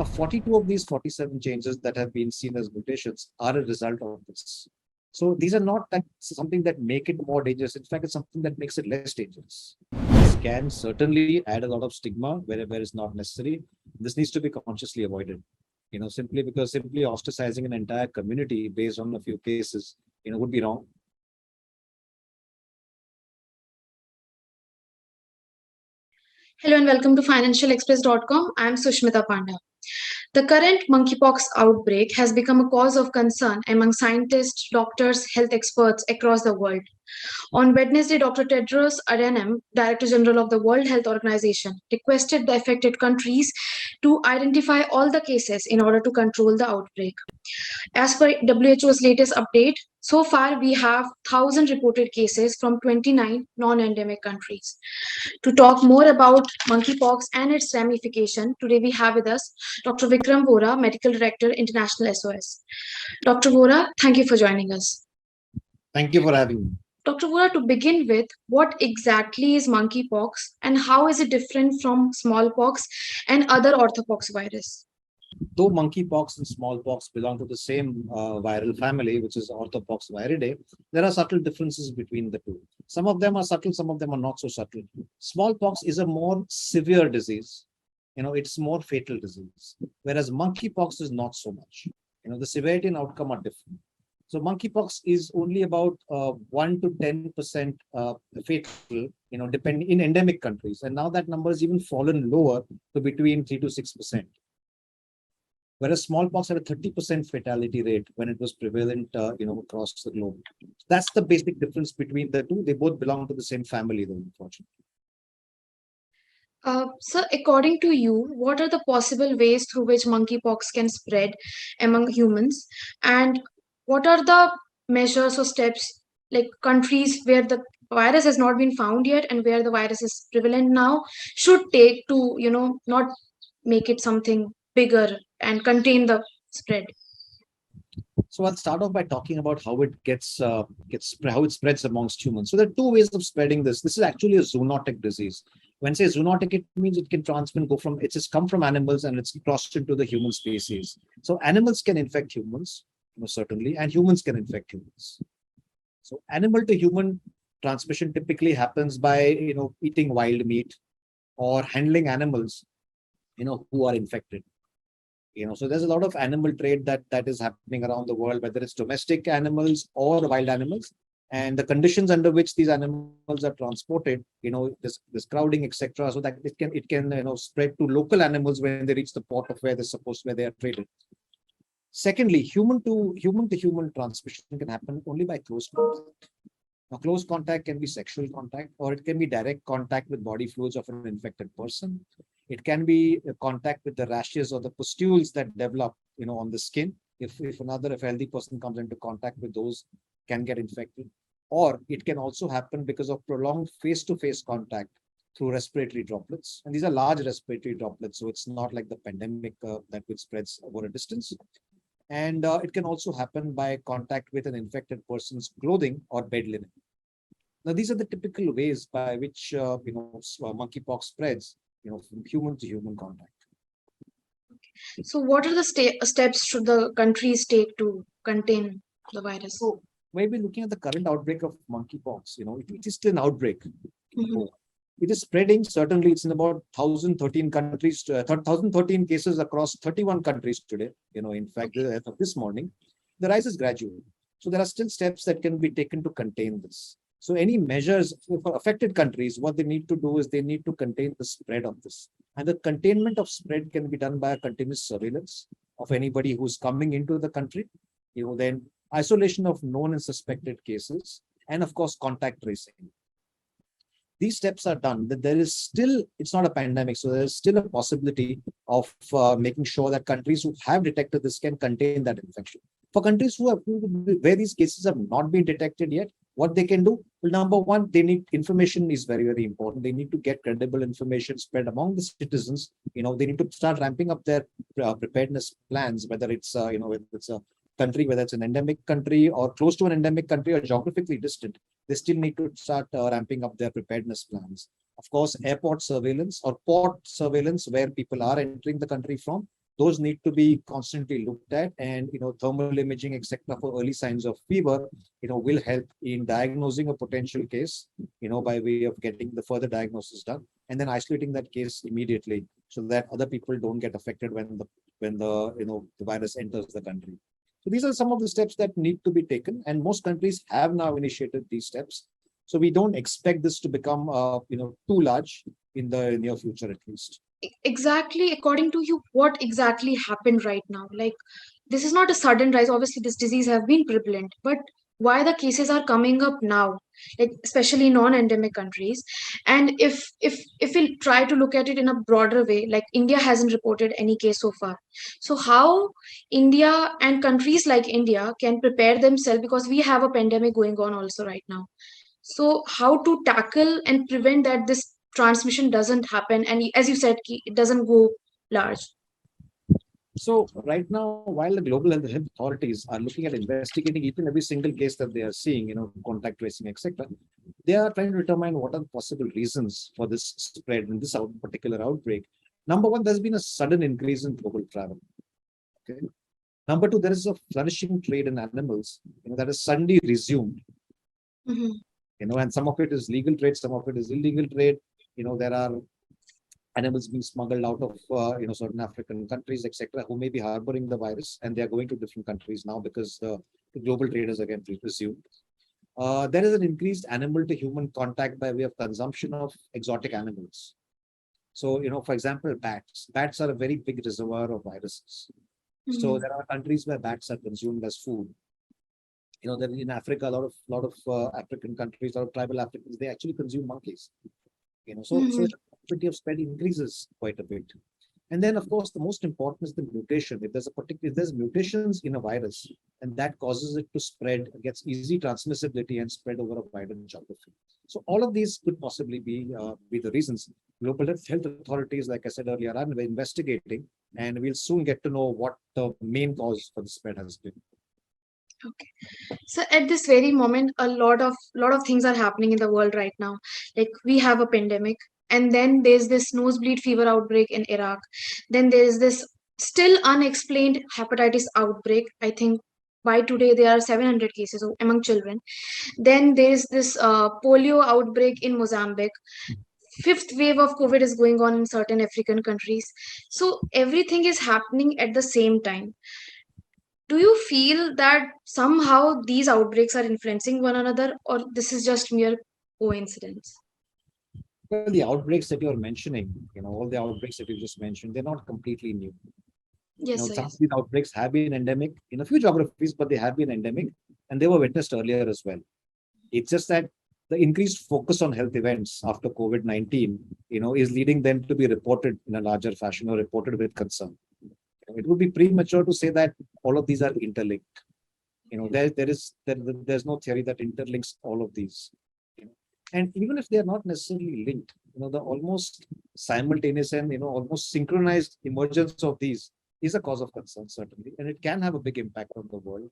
Now, 42 of these 47 changes that have been seen as mutations are a result of this. So these are not like something that make it more dangerous. In fact, it's something that makes it less dangerous. This can certainly add a lot of stigma wherever it's not necessary. This needs to be consciously avoided. Simply ostracizing an entire community based on a few cases, would be wrong. Hello and welcome to financialexpress.com. I am Sushmita Panda. The current monkeypox outbreak has become a cause of concern among scientists, doctors, health experts across the world. On Wednesday, Dr. Tedros Adhanom, Director General of the World Health Organization, requested the affected countries to identify all the cases in order to control the outbreak. As per WHO's latest update, so far we have 1,000 reported cases from 29 non-endemic countries. To talk more about monkeypox and its ramification, today we have with us Dr. Vikram Vora, Medical Director, International SOS. Dr. Vora, thank you for joining us. Thank you for having me. Dr. Vora, to begin with, what exactly is monkeypox and how is it different from smallpox and other orthopox virus? Though monkeypox and smallpox belong to the same viral family, which is orthopoxviridae, there are subtle differences between the two. Some of them are subtle, some of them are not so subtle. Smallpox is a more severe disease. It's more fatal disease, whereas monkeypox is not so much. The severity and outcome are different. So monkeypox is only about 1 to 10% fatal, depending in endemic countries. And now that number has even fallen lower to between 3 to 6%. Whereas smallpox had a 30% fatality rate when it was prevalent, across the globe. That's the basic difference between the two. They both belong to the same family, though, unfortunately. So, according to you, what are the possible ways through which monkeypox can spread among humans? And what are the measures or steps, like countries where the virus has not been found yet and where the virus is prevalent now, should take to, not make it something bigger and contain the spread? So I'll start off by talking about how it how it spreads amongst humans. So there are two ways of spreading this. This is actually a zoonotic disease. When I say zoonotic, it means it can transmit, it's just come from animals and it's crossed into the human species. So animals can infect humans, certainly, and humans can infect humans. So animal to human transmission typically happens by, eating wild meat or handling animals, who are infected. So there's a lot of animal trade that is happening around the world, whether it's domestic animals or wild animals, and the conditions under which these animals are transported, this crowding, etc., so that it can spread to local animals when they reach the port of where they are traded. Secondly, human to human transmission can happen only by close contact. Now, close contact can be sexual contact, or it can be direct contact with body fluids of an infected person. It can be contact with the rashes or the pustules that develop, on the skin. If a healthy person comes into contact with those, can get infected. Or it can also happen because of prolonged face-to-face contact through respiratory droplets. And these are large respiratory droplets, so it's not like the pandemic that which spreads over a distance. And it can also happen by contact with an infected person's clothing or bed linen. Now, these are the typical ways by which monkeypox spreads, from human to human contact. So, what are the steps should the countries take to contain the virus? So, maybe looking at the current outbreak of monkeypox, it is still an outbreak. Mhm. It is spreading. Certainly, it's in about 1,013 countries, 1,013 cases across 31 countries today. In fact, as of this morning, the rise is gradual. So there are still steps that can be taken to contain this. So any measures for affected countries, what they need to do is they need to contain the spread of this. And the containment of spread can be done by a continuous surveillance of anybody who's coming into the country. Then isolation of known and suspected cases, and of course, contact tracing. These steps are done, that there is still, it's not a pandemic, so there is still a possibility of making sure that countries who have detected this can contain that infection. For countries where these cases have not been detected yet, what they can do? Well, number one, information is very, very important. They need to get credible information spread among the citizens. They need to start ramping up their preparedness plans, whether it's a country, whether it's an endemic country or close to an endemic country or geographically distant. They still need to start ramping up their preparedness plans. Of course, airport surveillance or port surveillance where people are entering the country from those need to be constantly looked at, and thermal imaging, etc., for early signs of fever, will help in diagnosing a potential case, by way of getting the further diagnosis done, and then isolating that case immediately so that other people don't get affected when the virus enters the country. So these are some of the steps that need to be taken, and most countries have now initiated these steps. So we don't expect this to become, too large in the near future, at least. Exactly, according to you, what exactly happened right now? Like, this is not a sudden rise. Obviously, this disease have been prevalent, but why the cases are coming up now, like especially non-endemic countries? And if we try to look at it in a broader way, like India hasn't reported any case so far. So how India and countries like India can prepare themselves, because we have a pandemic going on also right now. So how to tackle and prevent that this transmission doesn't happen, and as you said, it doesn't go large. So right now, while the global health authorities are looking at investigating each and every single case that they are seeing, contact tracing, etc., they are trying to determine what are the possible reasons for this spread in this particular outbreak. Number one, there's been a sudden increase in global travel. Okay. Number two, there is a flourishing trade in animals, that has suddenly resumed. Mhm. And some of it is legal trade, some of it is illegal trade. There are animals being smuggled out of certain African countries, etc., who may be harboring the virus, and they are going to different countries now because the global trade is again resumed. There is an increased animal to human contact by way of consumption of exotic animals. So, for example, bats. Bats are a very big reservoir of viruses. So Mhm. there are countries where bats are consumed as food. That in Africa, a lot of African countries, a lot of tribal Africans, they actually consume monkeys. So Mhm. the probability of spread increases quite a bit. And then, of course, the most important is the mutation. If there's mutations in a virus, and that causes it to spread, gets easy transmissibility and spread over a wider geography. So all of these could possibly be the reasons. Global health authorities, like I said earlier, are investigating, and we'll soon get to know what the main cause for the spread has been. Okay. So at this very moment, a lot of things are happening in the world right now. Like we have a pandemic, and then there's this nosebleed fever outbreak in Iraq. Then there's this still unexplained hepatitis outbreak. I think by today there are 700 cases among children. Then there's this polio outbreak in Mozambique. Fifth wave of COVID is going on in certain African countries. So everything is happening at the same time. Do you feel that somehow these outbreaks are influencing one another, or this is just mere coincidence? Well, the outbreaks that you're mentioning, all the outbreaks that you just mentioned, they're not completely new. Yes, sir, Some of yes. these outbreaks have been endemic in a few geographies, but they have been endemic, and they were witnessed earlier as well. It's just that the increased focus on health events after COVID-19, is leading them to be reported in a larger fashion or reported with concern. It would be premature to say that all of these are interlinked. There's no theory that interlinks all of these. And even if they are not necessarily linked, the almost simultaneous and almost synchronized emergence of these is a cause of concern, certainly, and it can have a big impact on the world.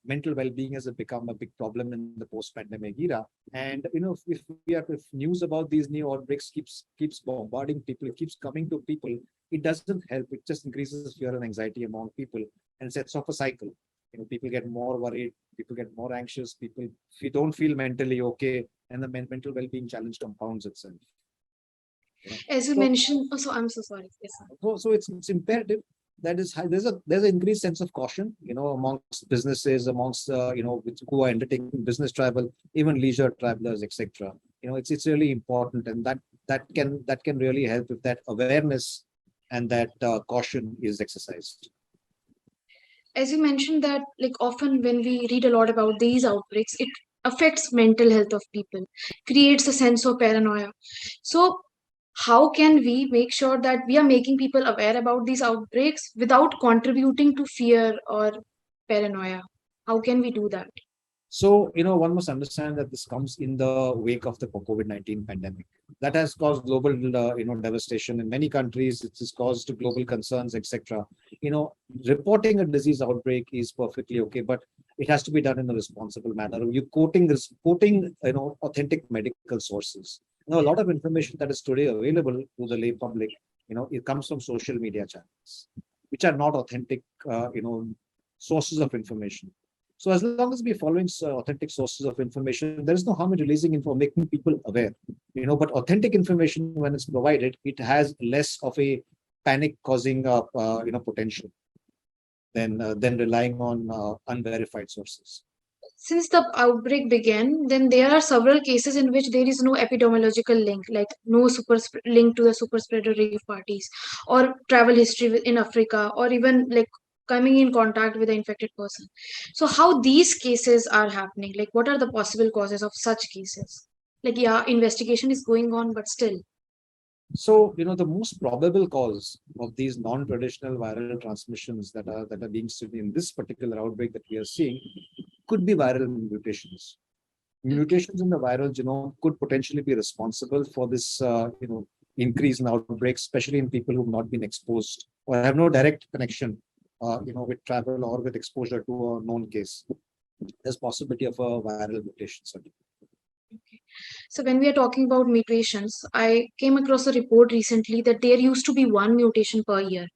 Mental well-being has become a big problem in the post-pandemic era, and if news about these new outbreaks keeps bombarding people, it keeps coming to people, it doesn't help. It just increases fear and anxiety among people and sets off a cycle. People get more worried, people get more anxious, people if you don't feel mentally okay, and the mental well-being challenge compounds itself. You know? As you So, mentioned, oh, so I'm so sorry. Yes, sir. so it's imperative that there's an increased sense of caution, amongst businesses, amongst who are undertaking business travel, even leisure travelers, etc. It's really important, and that can really help if that awareness and that caution is exercised. As you mentioned that, like often when we read a lot about these outbreaks, it affects mental health of people, creates a sense of paranoia. So how can we make sure that we are making people aware about these outbreaks without contributing to fear or paranoia? How can we do that? So, one must understand that this comes in the wake of the COVID-19 pandemic. That has caused global, devastation in many countries. It has caused global concerns, etc. Reporting a disease outbreak is perfectly okay, but it has to be done in a responsible manner. You quoting, authentic medical sources. A lot of information that is today available to the lay public, it comes from social media channels. which are not authentic, sources of information. So as long as we're following authentic sources of information, there is no harm in releasing info, making people aware. But authentic information, when it's provided, it has less of a panic-causing, potential than relying on unverified sources. Since the outbreak began, then there are several cases in which there is no epidemiological link, like no link to the super spreader rave parties, or travel history in Africa, or even like coming in contact with the infected person. So, how these cases are happening? Like, what are the possible causes of such cases? Like, yeah, investigation is going on, but still. So, the most probable cause of these non-traditional viral transmissions that are being seen in this particular outbreak that we are seeing could be viral mutations. Mutations in the viral genome could potentially be responsible for this, increase in outbreaks, especially in people who've not been exposed or have no direct connection, with travel or with exposure to a known case. There's possibility of a viral mutation, certainly. Okay. So when we are talking about mutations, I came across a report recently that there used to be one mutation per year.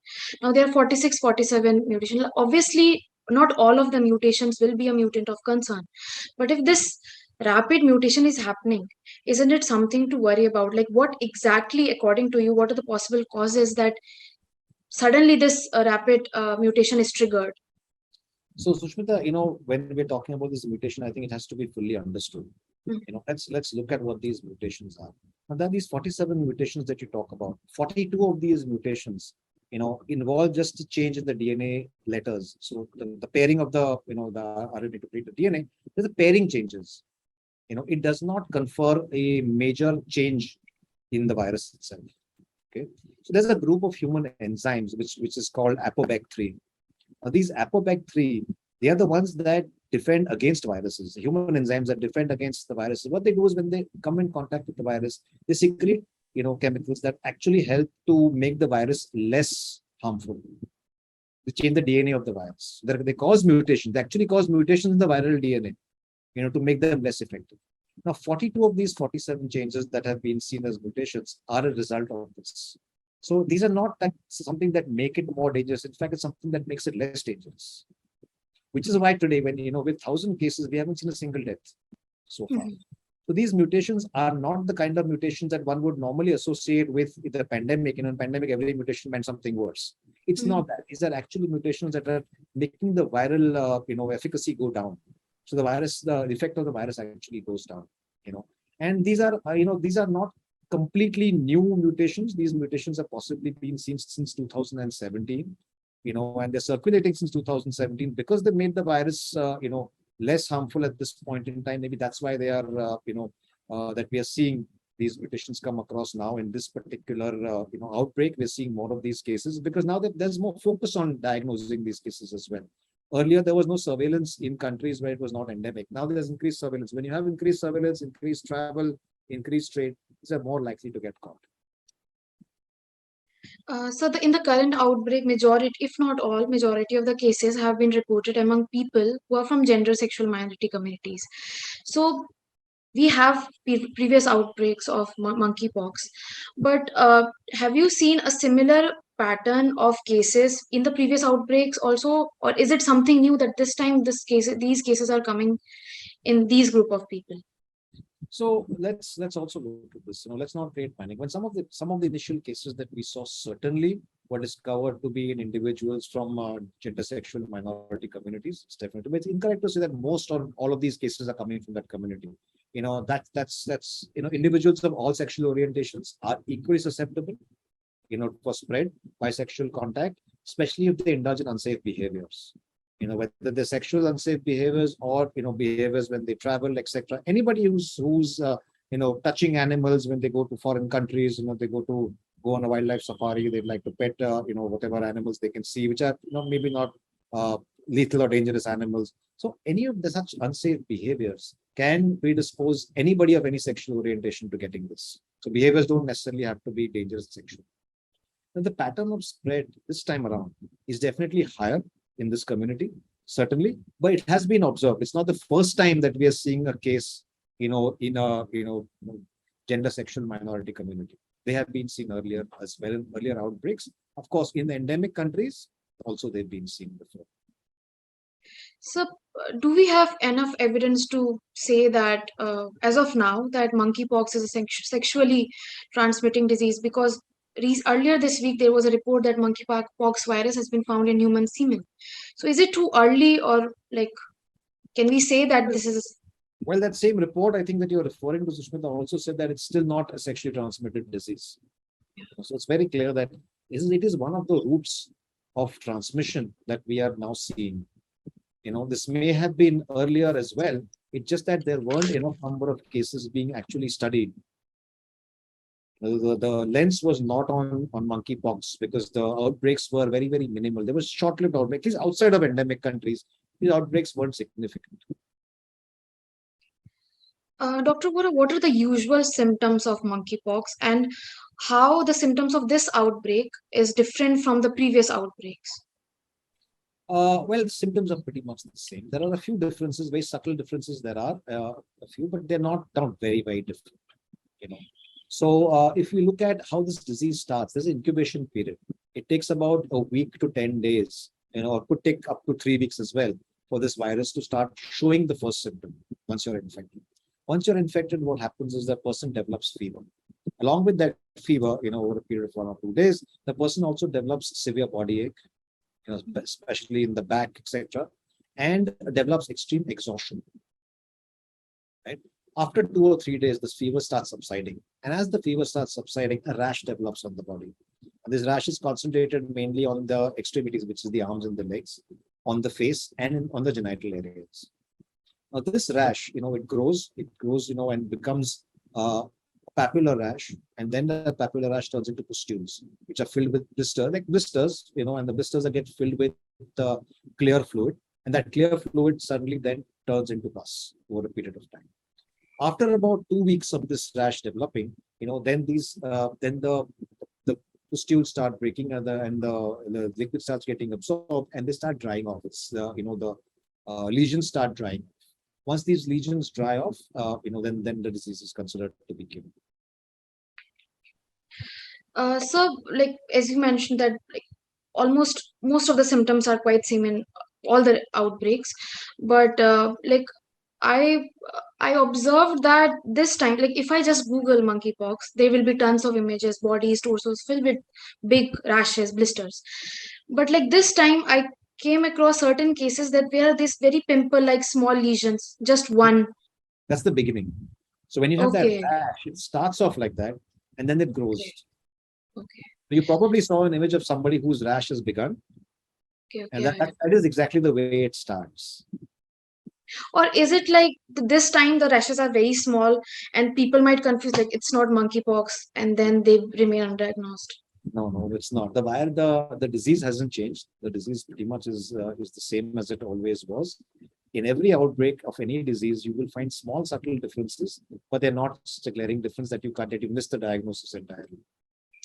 Now there are 46, 47 mutations. Obviously, not all of the mutations will be a mutant of concern. But if this rapid mutation is happening, isn't it something to worry about? Like what exactly, according to you, what are the possible causes that suddenly this rapid mutation is triggered? So, Sushmita, when we're talking about this mutation, I think it has to be fully understood. Mm. Let's look at what these mutations are. Now, there are these 47 mutations that you talk about. 42 of these mutations, involve just a change in the DNA letters. So the pairing of the RNA to create the DNA, there's the pairing changes. It does not confer a major change in the virus itself. Okay. So there's a group of human enzymes which is called ApoBec3. These ApoBec3, they are the ones that defend against viruses. The human enzymes that defend against the viruses. What they do is when they come in contact with the virus, they secrete, chemicals that actually help to make the virus less harmful. They change the DNA of the virus. They cause mutations. They actually cause mutations in the viral DNA, to make them less effective. Now, 42 of these 47 changes that have been seen as mutations are a result of this. So these are not something that make it more dangerous. In fact, it's something that makes it less dangerous. Which is why today, when with 1,000 cases, we haven't seen a single death so far. Mhm. So these mutations are not the kind of mutations that one would normally associate with the pandemic. In a pandemic, every mutation meant something worse. It's not that. These are actually mutations that are making the viral, efficacy go down. So the effect of the virus actually goes down. And these are not completely new mutations. These mutations have possibly been seen since 2017. And they're circulating since 2017 because they made the virus, less harmful at this point in time. Maybe that's why they are, that we are seeing these mutations come across now in this particular, outbreak. We're seeing more of these cases because now that there's more focus on diagnosing these cases as well. Earlier, there was no surveillance in countries where it was not endemic. Now there's increased surveillance. When you have increased surveillance, increased travel, increased trade, these are more likely to get caught. In the current outbreak, majority, if not all, majority of the cases have been reported among people who are from gender sexual minority communities. So we have previous outbreaks of monkeypox, but have you seen a similar pattern of cases in the previous outbreaks also, or is it something new that this time these cases are coming in these group of people? So let's also look at this. Let's not create panic. When some of the initial cases that we saw certainly were discovered to be in individuals from gender sexual minority communities, it's definitely, but it's incorrect to say that most or all of these cases are coming from that community. That's individuals of all sexual orientations are equally susceptible, for spread by sexual contact, especially if they indulge in unsafe behaviors. Whether they're sexual unsafe behaviors or, behaviors when they travel, etc. Anybody who's touching animals when they go to foreign countries, they go on a wildlife safari, they'd like to pet, whatever animals they can see, which are, maybe not lethal or dangerous animals. So any of the such unsafe behaviors can predispose anybody of any sexual orientation to getting this. So behaviors don't necessarily have to be dangerous sexual. Now, the pattern of spread this time around is definitely higher in this community, certainly, but it has been observed. It's not the first time that we are seeing a case, in a gender sexual minority community. They have been seen earlier as well in earlier outbreaks. Of course, in the endemic countries, also they've been seen before. So, do we have enough evidence to say that, as of now, that monkeypox is a sexually transmitting disease? Because earlier this week there was a report that monkeypox virus has been found in human semen. So, is it too early, or like, can we say that this is? Well, that same report, I think that you're referring to, Sushmita, also said that it's still not a sexually transmitted disease. So it's very clear that it is one of the routes of transmission that we are now seeing. This may have been earlier as well. It's just that there weren't enough number of cases being actually studied. The lens was not on monkeypox because the outbreaks were very, very minimal. There was short-lived outbreaks, at least outside of endemic countries. These outbreaks weren't significant. Dr. Vora, what are the usual symptoms of monkeypox, and how the symptoms of this outbreak is different from the previous outbreaks? Well, the symptoms are pretty much the same. There are a few differences, very subtle differences. There are a few, but they're not very, very different. So if you look at how this disease starts, there's an incubation period. It takes about a week to 10 days, or could take up to 3 weeks as well for this virus to start showing the first symptom once you're infected. Once you're infected, what happens is the person develops fever. Along with that fever, over a period of 1 or 2 days, the person also develops severe body ache, especially in the back, etc., and develops extreme exhaustion. Right? After 2 or 3 days, this fever starts subsiding. And as the fever starts subsiding, a rash develops on the body. And this rash is concentrated mainly on the extremities, which is the arms and the legs, on the face, and on the genital areas. Now, this rash, it grows, and becomes a papular rash. And then the papular rash turns into pustules, which are filled with blisters, and the blisters get filled with clear fluid. And that clear fluid suddenly then turns into pus over a period of time. After about 2 weeks of this rash developing, then the pustules start breaking, and the liquid starts getting absorbed, and they start drying off. It's the lesions start drying. Once these lesions dry off, then the disease is considered to be cured. So, like as you mentioned that almost most of the symptoms are quite same in all the outbreaks, but I observed that this time, like if I just Google monkeypox, there will be tons of images, bodies, torsos filled with big rashes, blisters. But like this time, I came across certain cases that were this very pimple-like small lesions, just one. That's the beginning. So when you have that Okay. rash, it starts off like that, and then it grows. Okay. You probably saw an image of somebody whose rash has begun, Okay. and that is exactly the way it starts. Or is it like this time the rashes are very small and people might confuse like it's not monkeypox and then they remain undiagnosed? No, it's not. The disease hasn't changed. The disease pretty much is the same as it always was. In every outbreak of any disease, you will find small subtle differences, but they're not such a glaring difference that you miss the diagnosis entirely.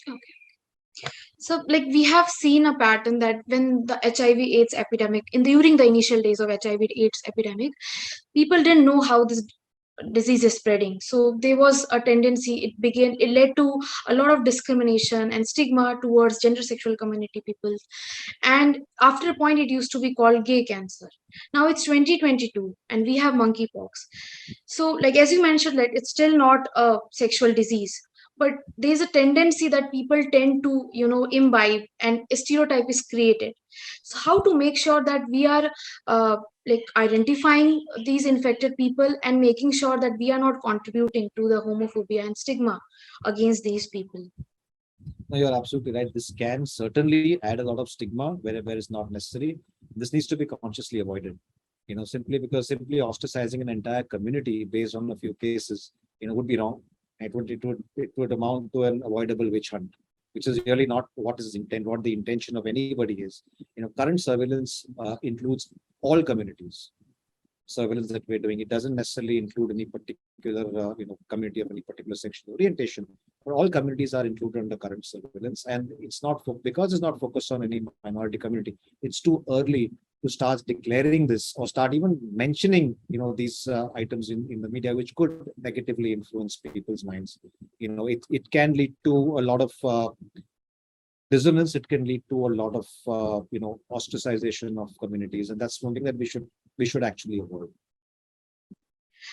Okay. So, like we have seen a pattern that when the HIV/AIDS epidemic, during the initial days of HIV/AIDS epidemic, people didn't know how this disease is spreading. So there was a tendency. It led to a lot of discrimination and stigma towards gender sexual community people. And after a point, it used to be called gay cancer. Now it's 2022, and we have monkeypox. So, like as you mentioned, like it's still not a sexual disease, but there's a tendency that people tend to imbibe and a stereotype is created. So how to make sure that we are like identifying these infected people and making sure that we are not contributing to the homophobia and stigma against these people? No, you're absolutely right. This can certainly add a lot of stigma where it's not necessary. This needs to be consciously avoided. Simply ostracizing an entire community based on a few cases, would be wrong. It would amount to an avoidable witch hunt, which is really not what the intention of anybody is. Current surveillance includes all communities. Surveillance that we're doing, it doesn't necessarily include any particular community of any particular sexual orientation, but all communities are included under current surveillance. And it's not because it's not focused on any minority community. It's too early to start declaring this or start even mentioning these items in the media, which could negatively influence people's minds. It can lead to a lot of dissonance. It can lead to a lot of ostracization of communities, and that's one thing that we should actually avoid.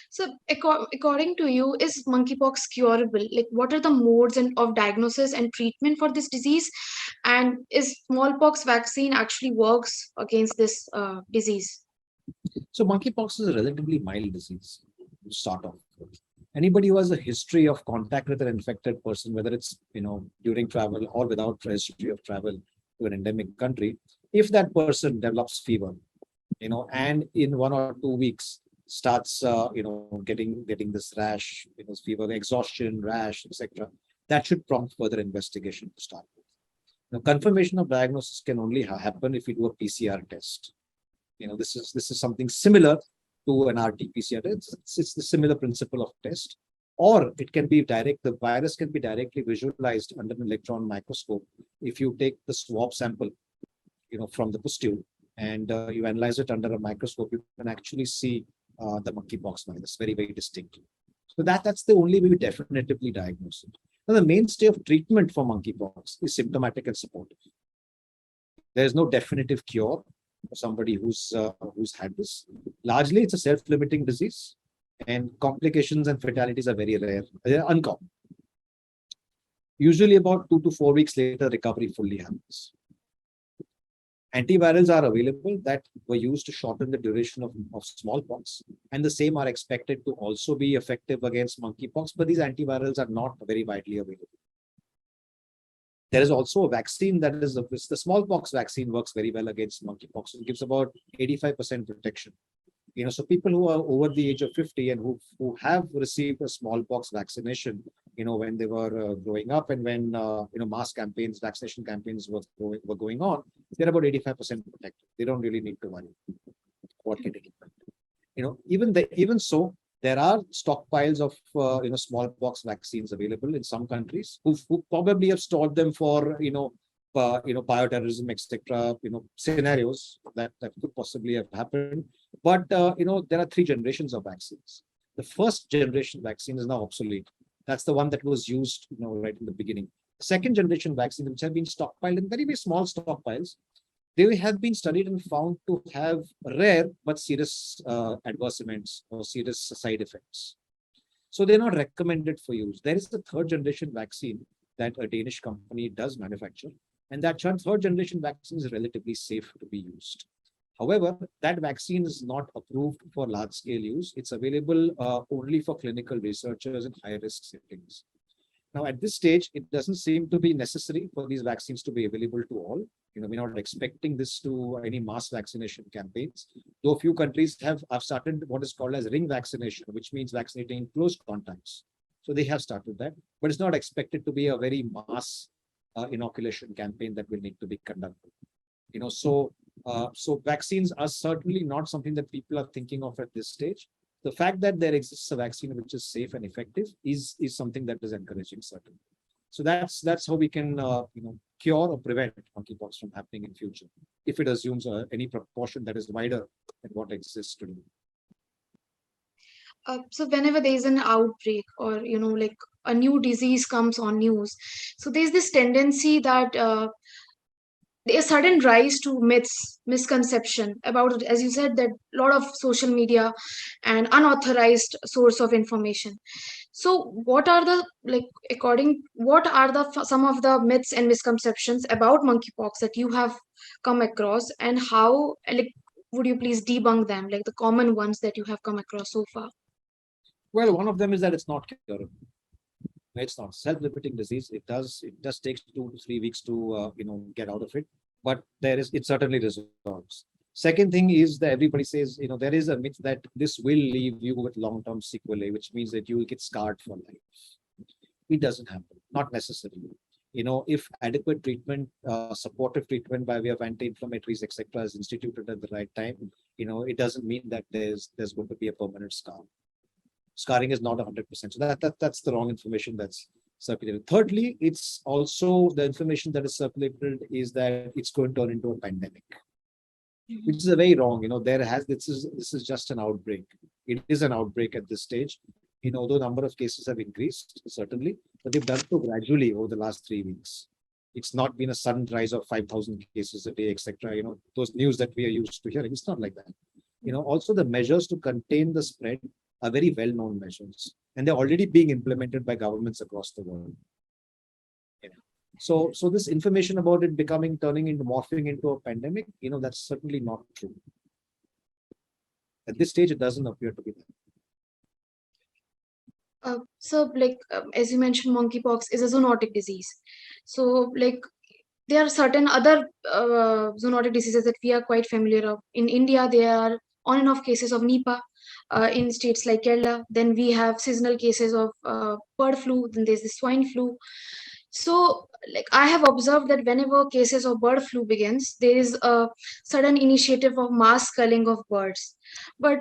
So, according to you, is monkeypox curable? Like, what are the modes of diagnosis and treatment for this disease? And is smallpox vaccine actually works against this disease? So monkeypox is a relatively mild disease to start off with. Anybody who has a history of contact with an infected person, whether it's during travel or without history of travel to an endemic country, if that person develops fever, and in 1 or 2 weeks starts getting this rash, fever, exhaustion, rash, etc., that should prompt further investigation to start with. Now, confirmation of diagnosis can only happen if we do a PCR test. This is something similar to an RT-PCR test. It's the similar principle of test, or it can be direct. The virus can be directly visualized under an electron microscope if you take the swab sample, from the pustule, and you analyze it under a microscope. You can actually see the monkeypox virus very, very distinctly. So that's the only way we definitively diagnose it. Now, the mainstay of treatment for monkeypox is symptomatic and supportive. There is no definitive cure for somebody who's had this. Largely, it's a self-limiting disease, and complications and fatalities are very rare. They're uncommon. Usually, about 2 to 4 weeks later, recovery fully happens. Antivirals are available that were used to shorten the duration of smallpox, and the same are expected to also be effective against monkeypox, but these antivirals are not very widely available. There is also a vaccine that is the smallpox vaccine works very well against monkeypox. It gives about 85% protection. So people who are over the age of 50 and who have received a smallpox vaccination, when they were growing up, and when mass campaigns, vaccination campaigns were going on, they're about 85% protected. They don't really need to worry about getting infected. Even so, there are stockpiles of smallpox vaccines available in some countries who probably have stored them for bioterrorism, etc. Scenarios that could possibly have happened. But there are 3 generations of vaccines. The first generation vaccine is now obsolete. That's the one that was used right in the beginning. Second generation vaccines, which have been stockpiled in very, very small stockpiles, they have been studied and found to have rare but serious adverse events or serious side effects. So they're not recommended for use. There is the third generation vaccine that a Danish company does manufacture, and that third generation vaccine is relatively safe to be used. However, that vaccine is not approved for large scale use. It's available only for clinical researchers in high risk settings. Now, at this stage, it doesn't seem to be necessary for these vaccines to be available to all. We're not expecting this to any mass vaccination campaigns, though a few countries have started what is called as ring vaccination, which means vaccinating close contacts. So they have started that, but it's not expected to be a very mass inoculation campaign that will need to be conducted. So vaccines are certainly not something that people are thinking of at this stage. The fact that there exists a vaccine which is safe and effective is something that is encouraging, certainly. So that's how we can cure or prevent monkeypox from happening in future, if it assumes any proportion that is wider than what exists today. So whenever there is an outbreak, or like a new disease comes on news, so there's this tendency that a sudden rise to myths, misconception about it, as you said, that a lot of social media and unauthorized source of information. So what are the some of the myths and misconceptions about monkeypox that you have come across, and how, like, would you please debunk them, like the common ones that you have come across so far? Well, one of them is that it's not curable. It's not self-limiting disease. It does take 2 to 3 weeks to get out of it, but it certainly resolves. Second thing is that everybody says there is a myth that this will leave you with long-term sequelae, which means that you will get scarred for life. It doesn't happen, not necessarily. If adequate treatment, supportive treatment by way of anti-inflammatories, etc., is instituted at the right time, it doesn't mean that there's going to be a permanent scar. Scarring is not 100%. So that's the wrong information that's circulated. Thirdly, it's also the information that is circulated is that it's going to turn into a pandemic, which is a very wrong. This is just an outbreak. It is an outbreak at this stage. Although the number of cases have increased, certainly, but they've done so gradually over the last 3 weeks. It's not been a sudden rise of 5,000 cases a day, etc. Those news that we are used to hearing. It's not like that. Also the measures to contain the spread are very well-known measures, and they're already being implemented by governments across the world. So this information about it morphing into a pandemic, that's certainly not true. At this stage, it doesn't appear to be that. As you mentioned, monkeypox is a zoonotic disease. So, there are certain other zoonotic diseases that we are quite familiar of. In India, there are on and off cases of Nipah in states like Kerala. Then we have seasonal cases of bird flu. Then there's the swine flu. So, I have observed that whenever cases of bird flu begins, there is a sudden initiative of mass culling of birds. But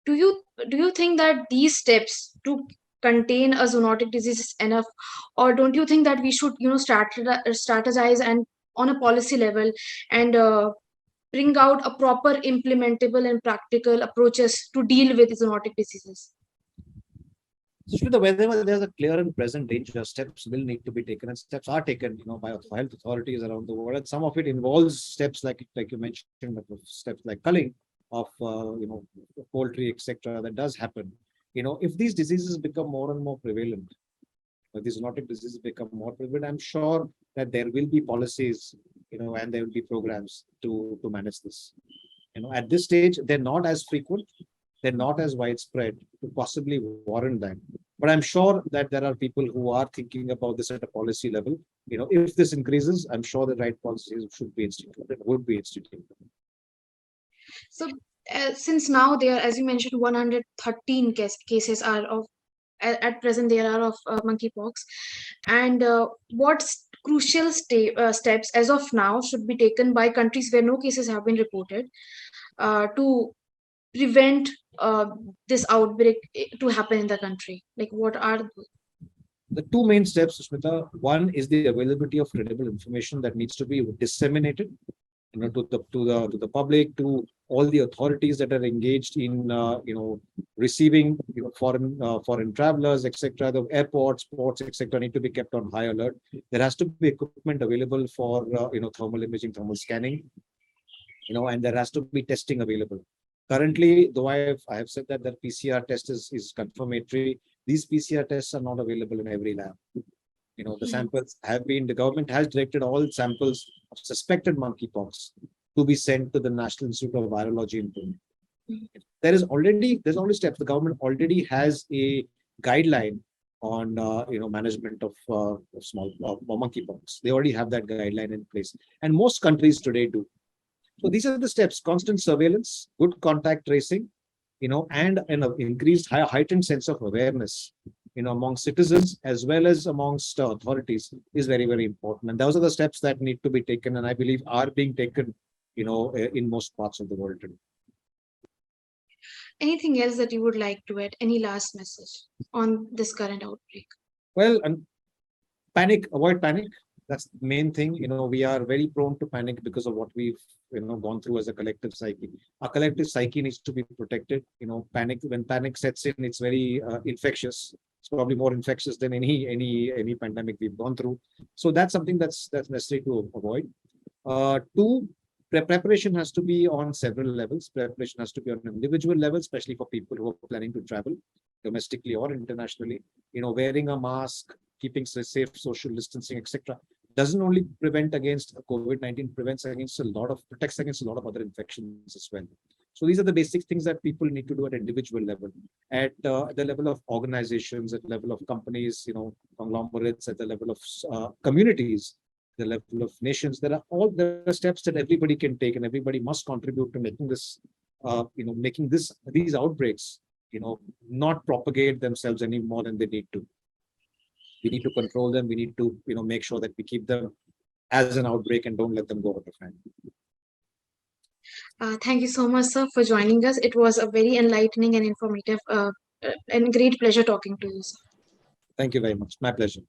do you think that these steps to contain a zoonotic disease is enough, or don't you think that we should strategize and on a policy level and bring out a proper implementable and practical approaches to deal with zoonotic diseases? So Shweta, whenever there's a clear and present danger, steps will need to be taken, and steps are taken, by health authorities around the world. And some of it involves steps like you mentioned, steps like culling of poultry, etc. That does happen. If these diseases become more and more prevalent, if these zoonotic diseases become more prevalent, I'm sure that there will be policies, and there will be programs to manage this. At this stage, they're not as frequent, they're not as widespread to possibly warrant that. But I'm sure that there are people who are thinking about this at a policy level. If this increases, I'm sure the right policies would be instituted. So, since now there are, as you mentioned, 113 cases are of at present there are of monkeypox, and what crucial steps as of now should be taken by countries where no cases have been reported to prevent this outbreak to happen in the country? What are the two main steps, Susmita? One is the availability of credible information that needs to be disseminated, to the public, to all the authorities that are engaged in receiving foreign travelers, etc. The airports, ports, etc. need to be kept on high alert. There has to be equipment available for thermal imaging, thermal scanning, and there has to be testing available. Currently, though I have said that the PCR test is confirmatory, these PCR tests are not available in every lab. The samples the government has directed all samples of suspected monkeypox to be sent to the National Institute of Virology in Pune. There's already steps. The government already has a guideline on management of monkeypox. They already have that guideline in place, and most countries today do. So these are the steps: constant surveillance, good contact tracing, and an increased heightened sense of awareness, among citizens as well as amongst authorities is very, very important. And those are the steps that need to be taken, and I believe are being taken, in most parts of the world today. Anything else that you would like to add? Any last message on this current outbreak? Well, avoid panic. That's the main thing. We are very prone to panic because of what we've gone through as a collective psyche. Our collective psyche needs to be protected. When panic sets in, it's very infectious. It's probably more infectious than any pandemic we've gone through. So that's something that's necessary to avoid. Two, preparation has to be on several levels. Preparation has to be on an individual level, especially for people who are planning to travel domestically or internationally. Wearing a mask, keeping safe social distancing, etc. doesn't only prevent against COVID-19, protects against a lot of other infections as well. So these are the basic things that people need to do at individual level, at the level of organizations, at the level of companies, conglomerates, at the level of communities, the level of nations. There are steps that everybody can take, and everybody must contribute to making this, these outbreaks, not propagate themselves any more than they need to. We need to control them. We need to, make sure that we keep them as an outbreak and don't let them go out of hand. Thank you so much, sir, for joining us. It was a very enlightening and informative and great pleasure talking to you, sir. Thank you very much. My pleasure.